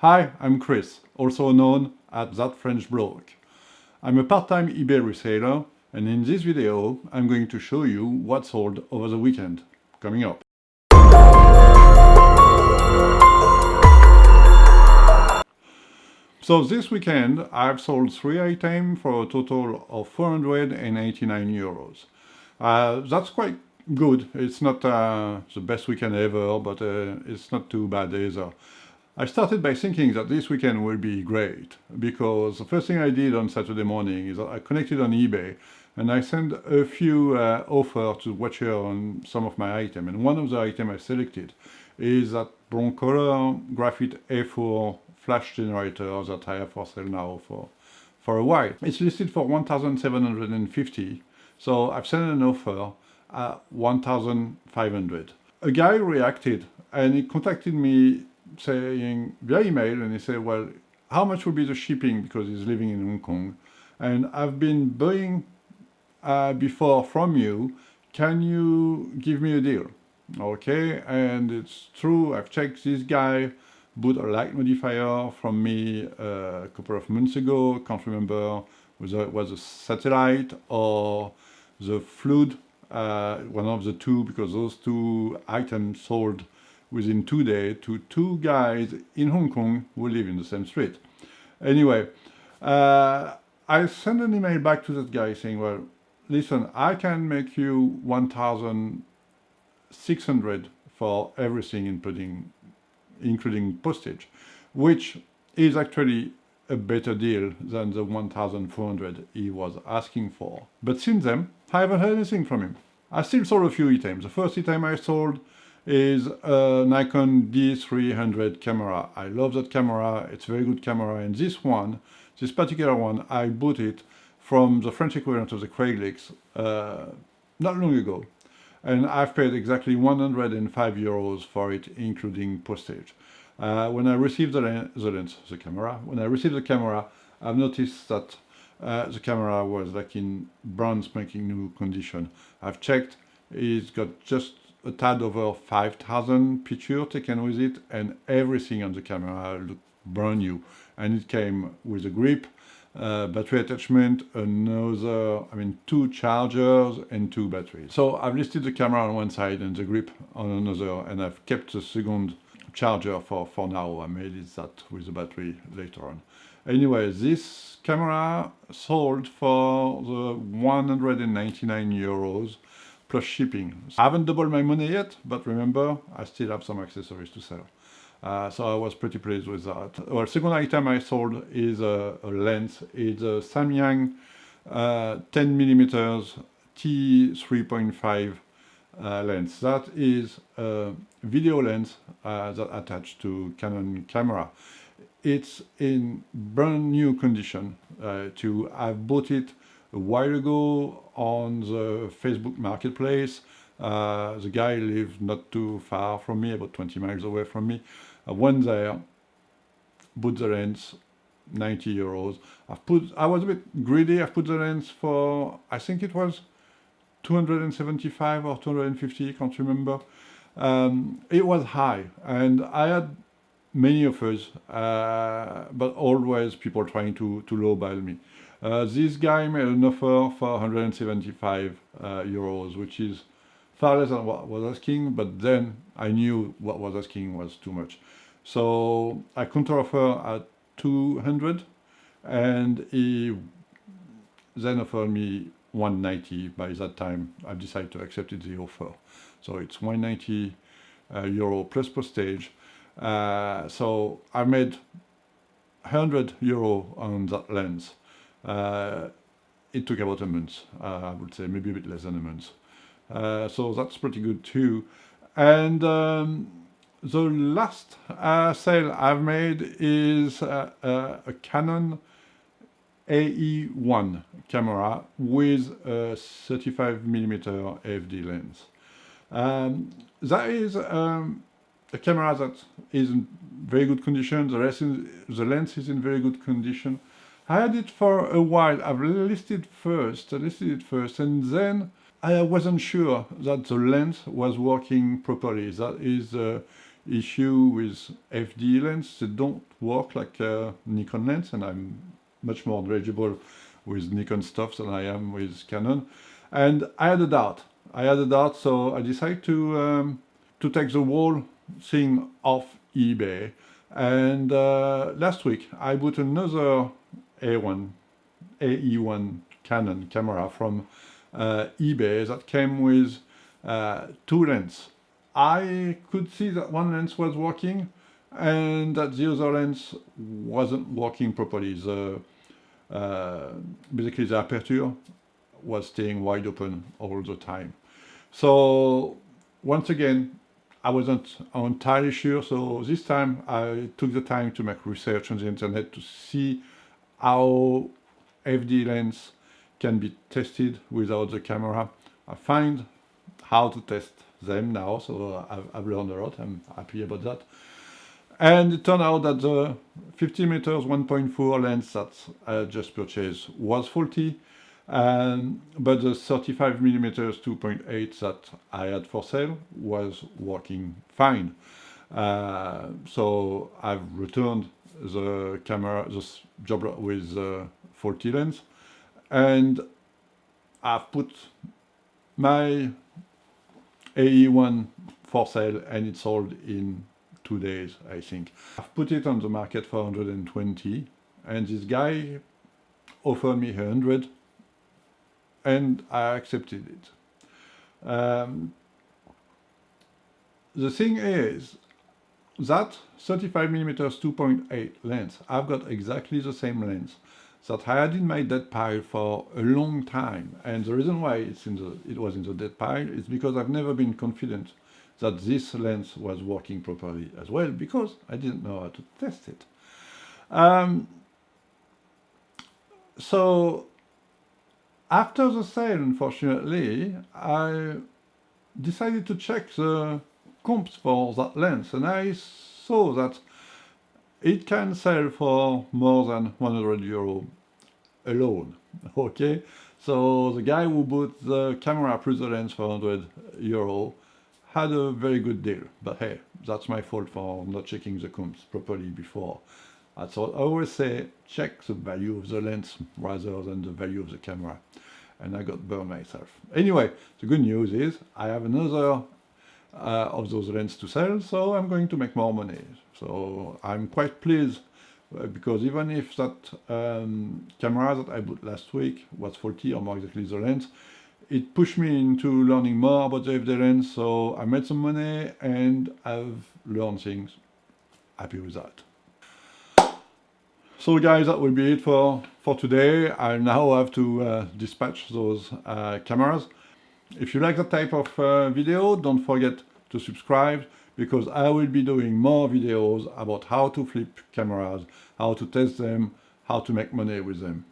Hi, I'm Chris, also known as That French Bloke. I'm a part-time eBay reseller, and in this video I'm going to show you what sold over the weekend. Coming up. So this weekend I've sold 3 items for a total of 489 euros. That's quite good. It's not the best weekend ever, but it's not too bad either. I started by thinking that this weekend will be great, because the first thing I did on Saturday morning is I connected on eBay and I sent a few offers to watcher on some of my items. And one of the items I selected is that Broncolor Graphite A4 flash generator that I have for sale now for a while. It's listed for 1,750, so I've sent an offer at 1,500. A guy reacted and he contacted me saying via email, and he said, well, how much will be the shipping, because he's living in Hong Kong and I've been buying before from you, can you give me a deal? Okay, and it's true, I've checked. This guy bought a light modifier from me a couple of months ago. Can't remember whether it was a satellite or the flood, one of the two, because those two items sold within 2 days to two guys in Hong Kong who live in the same street. Anyway, I sent an email back to that guy saying, well, listen, I can make you 1,600 for everything, including postage, which is actually a better deal than the 1,400 he was asking for. But since then, I haven't heard anything from him. I still sold a few items. The first item I sold is a Nikon D300 camera. I love that camera, it's a very good camera, and this particular one, I bought it from the French equivalent of the Craigslist not long ago, and I've paid exactly 105 euros for it, including postage. When I received when I received the camera, I've noticed that the camera was like in brand spanking new condition. I've checked, it's got just a tad over 5,000 pictures taken with it, and everything on the camera looked brand new. And it came with a grip, battery attachment, two chargers and 2 batteries. So I've listed the camera on one side and the grip on another, and I've kept the second charger for now. I made it that with the battery later on. Anyway, this camera sold for the 199 euros plus shipping. I haven't doubled my money yet, but remember, I still have some accessories to sell. So I was pretty pleased with that. Well, second item I sold is a lens. It's a Samyang 10mm T3.5 lens. That is a video lens that attached to Canon camera. It's in brand new condition. I've bought it a while ago on the Facebook marketplace. The guy lives not too far from me, about 20 miles away from me. I went there, bought the lens, 90 euros. I was a bit greedy. I put the lens for, I think it was 275 or 250, can't remember. It was high, and I had many offers, but always people trying to lowball me. This guy made an offer for 175 euros, which is far less than what I was asking, but then I knew what was asking was too much. So I counter-offer at 200, and he then offered me 190. By that time, I decided to accept the offer. So it's 190 euro plus postage. So I made 100 euro on that lens. It took about a month, I would say, maybe a bit less than a month. So that's pretty good too. And the last sale I've made is a Canon AE-1 camera with a 35mm AFD lens. That is a camera that is in very good condition. The lens is in very good condition. I had it for a while. I've listed it first, and then I wasn't sure that the lens was working properly. That is, issue with FD lens. They don't work like Nikon lens, and I'm much more knowledgeable with Nikon stuff than I am with Canon. And I had a doubt. So I decided to take the whole thing off eBay. And last week I bought another AE-1 Canon camera from eBay that came with two lenses. I could see that one lens was working and that the other lens wasn't working properly. Basically the aperture was staying wide open all the time. So once again, I wasn't entirely sure, so this time I took the time to make research on the internet to see how FD lens can be tested without the camera. I find how to test them now, so I've learned a lot. I'm happy about that. And it turned out that the 50mm 1.4 lens that I just purchased was faulty, but the 35mm 2.8 that I had for sale was working fine. So I've returned the camera, this job with the faulty lens, and I've put my AE-1 for sale, and it sold in 2 days, I think. I've put it on the market for 120, and this guy offered me 100, and I accepted it. The thing is that 35mm 2.8 lens, I've got exactly the same lens that I had in my dead pile for a long time, and the reason why it was in the dead pile is because I've never been confident that this lens was working properly as well, because I didn't know how to test it. So after the sale, unfortunately, I decided to check the comps for that lens, and I saw that it can sell for more than 100 euro alone. Okay, so the guy who bought the camera plus the lens for 100 euro had a very good deal. But hey, that's my fault for not checking the comps properly before. That's what I always say, check the value of the lens rather than the value of the camera. And I got burned myself. Anyway, the good news is I have another of those lenses to sell, so I'm going to make more money. So I'm quite pleased because even if that camera that I bought last week was faulty, or more exactly the lens, it pushed me into learning more about the FD lens, so I made some money and I've learned things. Happy with that. So guys, that will be it for today. I now have to dispatch those cameras. If you like that type of video, don't forget to subscribe, because I will be doing more videos about how to flip cameras, how to test them, how to make money with them.